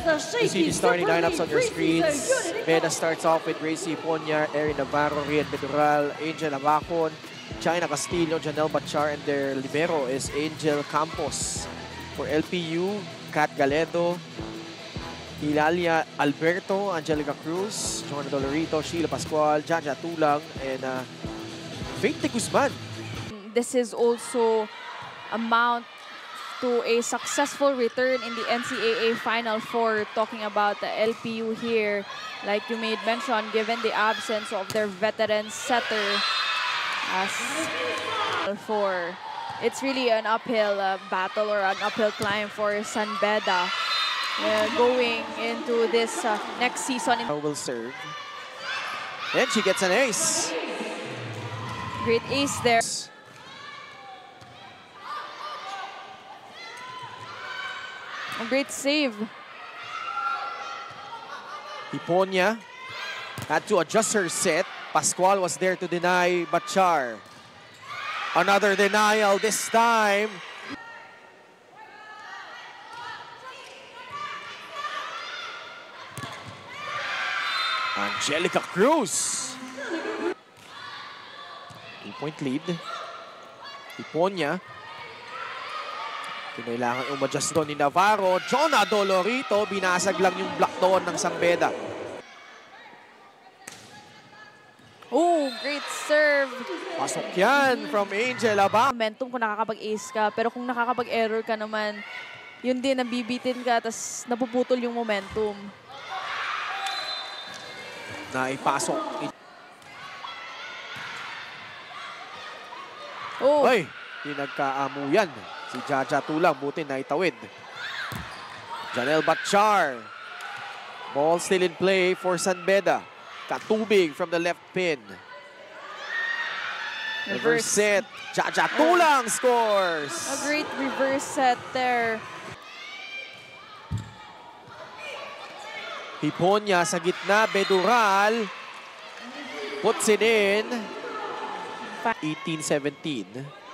You see the starting lineups on your screens. Beda starts off with Gracie Ponya, Erin Navarro, Rian Bedural, Angel Abacon, China Castillo, Janelle Bachar, and their libero is Angel Campos. For LPU, Kat Galedo, Hilalia Alberto, Angelica Cruz, Joanna Dolorito, Sheila Pascual, Jaja Tulang, and Faith de Guzman. This is also amount to a successful return in the NCAA Final Four. Talking about the LPU here, like you made mention, given the absence of their veteran setter as for, it's really an uphill battle or an uphill climb for San Beda going into this next season. Will serve, and she gets an ace. Great ace there. A great save. Hiponya had to adjust her set. Pascual was there to deny Bachar. Another denial this time. Angelica Cruz. 2-point lead. Hiponya. Kinailangan umadjust doon ni Navarro. Jonah Dolorito, binasag lang yung block doon ng San Beda. Oh, great serve. Pasok yan from Angel Abacon. Momentum kung nakakapag-ace ka, pero kung nakakapag-error ka naman, yun din, nabibitin ka, tapos napuputol yung momentum. Naipasok. Oh. Ay, pinagkaamuyan. Si Jaja Tulang, buti na itawid. Janelle Bachar. Ball still in play for San Beda. Katubig from the left pin. Reverse set. Jaja Tulang scores. A great reverse set there. Hiponya sa gitna. Bedural. Puts it in. 18-17.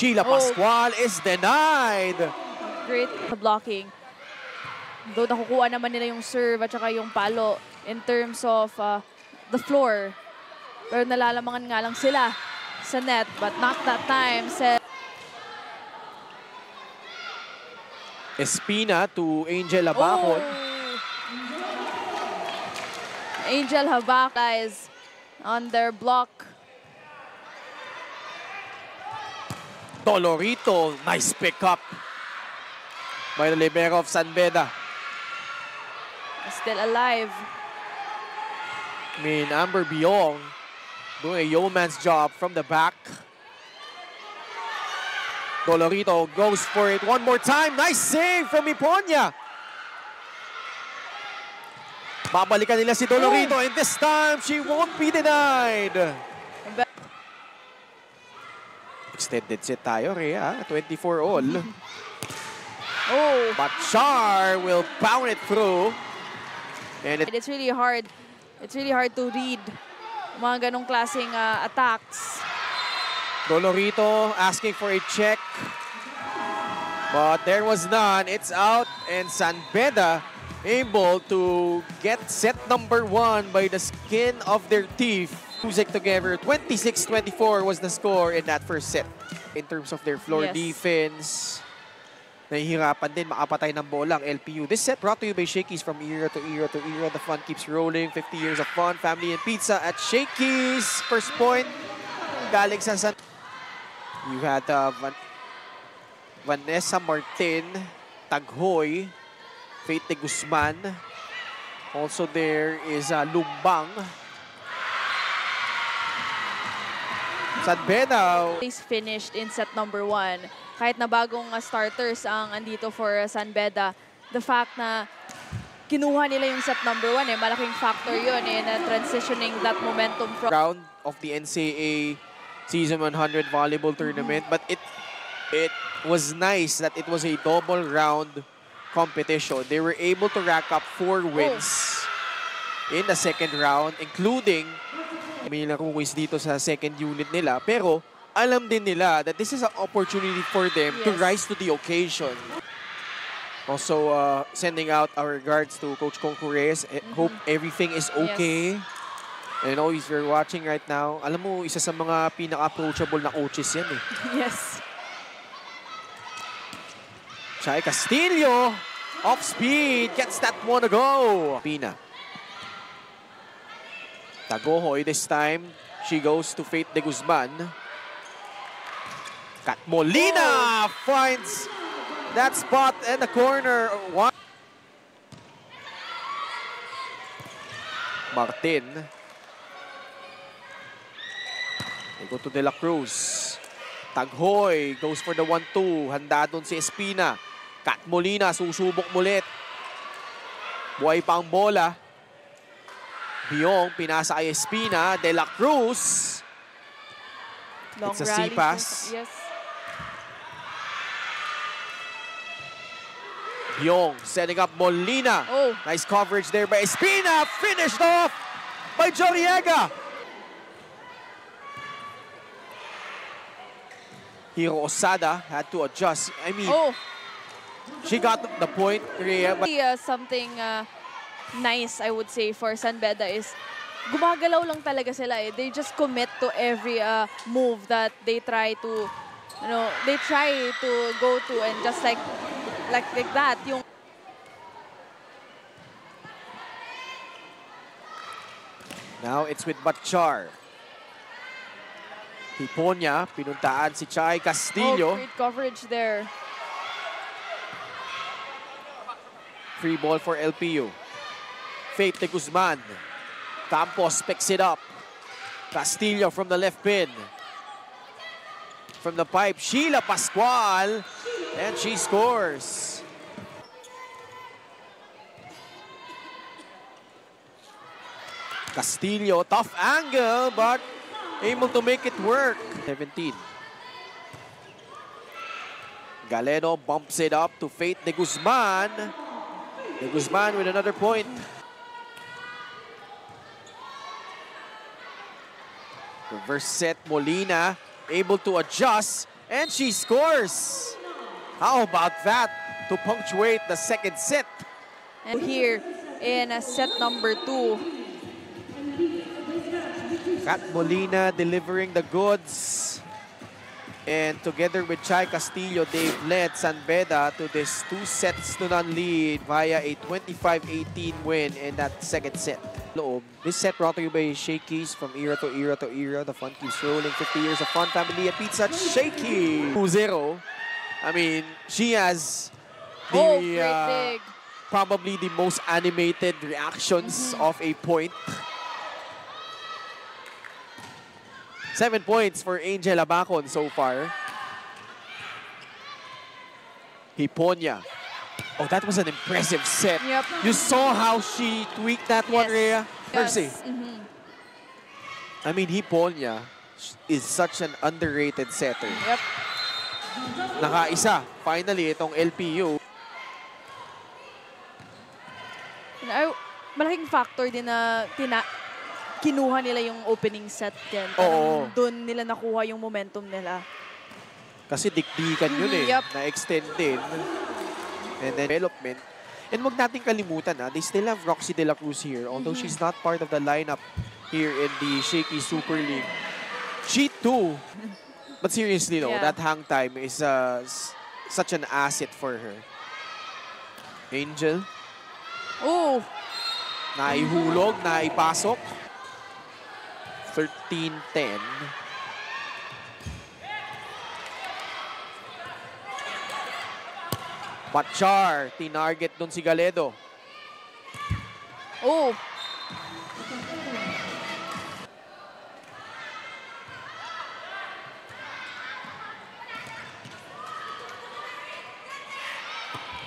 Sheila Pascual is denied. Great blocking. Though nakukuha naman nila yung serve at saka yung palo in terms of the floor. Pero nalalamangan nga lang sila sa net, but not that time. Espina to Angel Abacon. Angel Habak is on their block. Dolorito, nice pickup by the libero of San Beda. Still alive. I mean, Amber Biong doing a yeoman's job from the back. Dolorito goes for it one more time. Nice save from Hiponya. Babalikan nila si Dolorito, and this time she won't be denied. Extended set tayo, Rhea. 24 all. Bachar will pound it through. And it's really hard. It's really hard to read mga ganong klaseng attacks. Dolorito asking for a check. But there was none. It's out, and San Beda able to get set number 1 by the skin of their teeth. Music together. 26-24 was the score in that first set. In terms of their floor defense, nahihirapan din makapatay ng bola ang LPU. This set brought to you by Shakey's. From era to era to era, the fun keeps rolling. 50 years of fun, family, and pizza at Shakey's. First point, galing sa San... You had Vanessa Martin, Taghoy, Faith de Guzman. Also there is Lumbang. San Beda is finished in set number 1. Kahit na bagong starters ang andito for San Beda, the fact na kinuha nila yung set number 1, malaking factor yun in transitioning that momentum from round of the NCAA Season 100 volleyball tournament. But it was nice that it was a double round competition. They were able to rack up 4 wins in the second round, including may nakukuis dito sa second unit nila. Pero alam din nila that this is an opportunity for them to Yes. rise to the occasion. Also, sending out our regards to Coach Kong Reyes. Hope everything is okay. And know if you're watching right now, alam mo, isa sa mga pinaka-approachable na coaches yan eh. Yes. Chay Castillo, off speed, gets that one to go. Pina. Tagohoy this time. She goes to Faith de Guzman. Kat Molina finds that spot in the corner. Martin. They go to De La Cruz. Taghoy goes for the 1-2. Handa doon si Espina. Kat Molina susubok mulit. Buhay pa ang bola. Biong pinasa kay Espina. De La Cruz. Long It's a rally C-pass. Yes. Biong setting up Molina. Oh. Nice coverage there by Espina. Finished off by Joriega. Hiro Osada had to adjust. I mean, she got the point, Rhea. But Something nice, I would say, for San Beda is gumagalaw lang talaga sila eh. They just commit to every move that they try to, they try to go to, and just like that. Yung now it's with Batchar. Hiponya, pinuntaan si Chay Castillo. great coverage there. Free ball for LPU. Faith de Guzman. Campos picks it up. Castillo from the left pin. From the pipe, Sheila Pascual. And she scores. Castillo, tough angle, but able to make it work. 17. Galeno bumps it up to Faith de Guzman. De Guzman with another point. Reverse set, Molina able to adjust, and she scores. How about that to punctuate the second set? And here in set number 2. Kat Molina delivering the goods. And together with Chay Castillo, they've led San Beda to this 2-0 lead via a 25-18 win in that second set. This set brought to you by Shakey's. From era to era to era, the fun keeps rolling. 50 years of fun, family, and pizza. Shakey! 2-0. I mean, she has the probably the most animated reactions of a point. 7 points for Angel Abacon so far. Hiponya. Oh, that was an impressive set. Yep. You saw how she tweaked that one, Rhea. Mercy. Yes. I mean, Hiponya is such an underrated setter. Yep. Nakaisa, finally, itong LPU. Malaking factor din na kinuha nila yung opening set din. Doon nila nakuha yung momentum nila. Kasi dikdikan yun eh. Yep. Na-extend din. And then development. And wag natin kalimutan they still have Roxy De La Cruz here. Although she's not part of the lineup here in the Shaky Super League. She too. But seriously though, that hang time is such an asset for her. Angel. Oh! Naihulog, naipasok. 13-10. Batchar, tinarget dun si Galedo. Oh!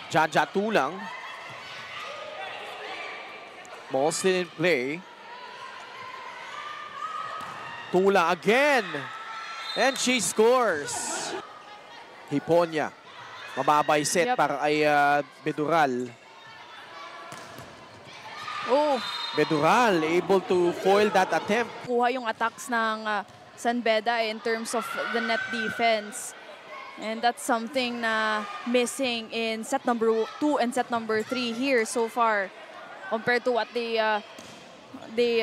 Jaja Tulang. Ball still in play. Tula again. And she scores. Hiponya. Mababay set para kay Bedural. Oh! Bedural able to foil that attempt. Kuha yung attacks ng San Beda in terms of the net defense. And that's something na missing in set number 2 and set number 3 here so far compared to what they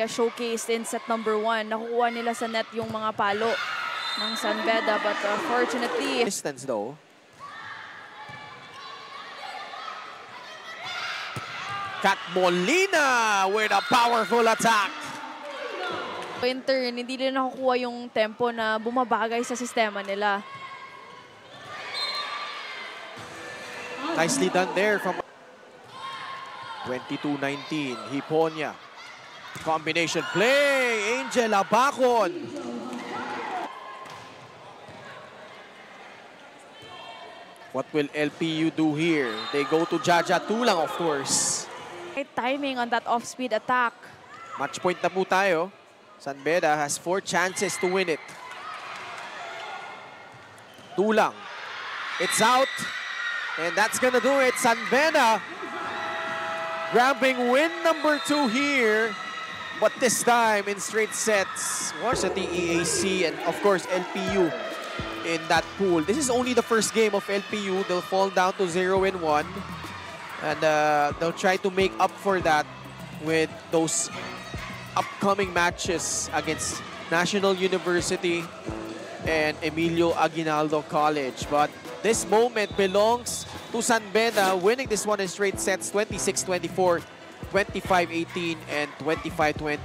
showcased in set number 1. Nakukuha nila sa net yung mga palo ng San Beda, but fortunately... Distance though. Kat Molina with a powerful attack. In turn, hindi nila nakukuha yung tempo na bumabagay sa sistema nila. Nicely done there from 22-19. Hiponia. Combination play. Angel Abacon. What will LPU do here? They go to Jaja Tulang, of course. Right timing on that off-speed attack. Match point na po tayo. San Beda has 4 chances to win it. Tulang. It's out. And that's gonna do it. San Beda grabbing win number 2 here. But this time in straight sets. Was at the EAC and of course LPU in that pool. This is only the first game of LPU. They'll fall down to 0-1. And they'll try to make up for that with those upcoming matches against National University and Emilio Aguinaldo College. But this moment belongs to San Beda, winning this one in straight sets, 26-24, 25-18, and 25-20.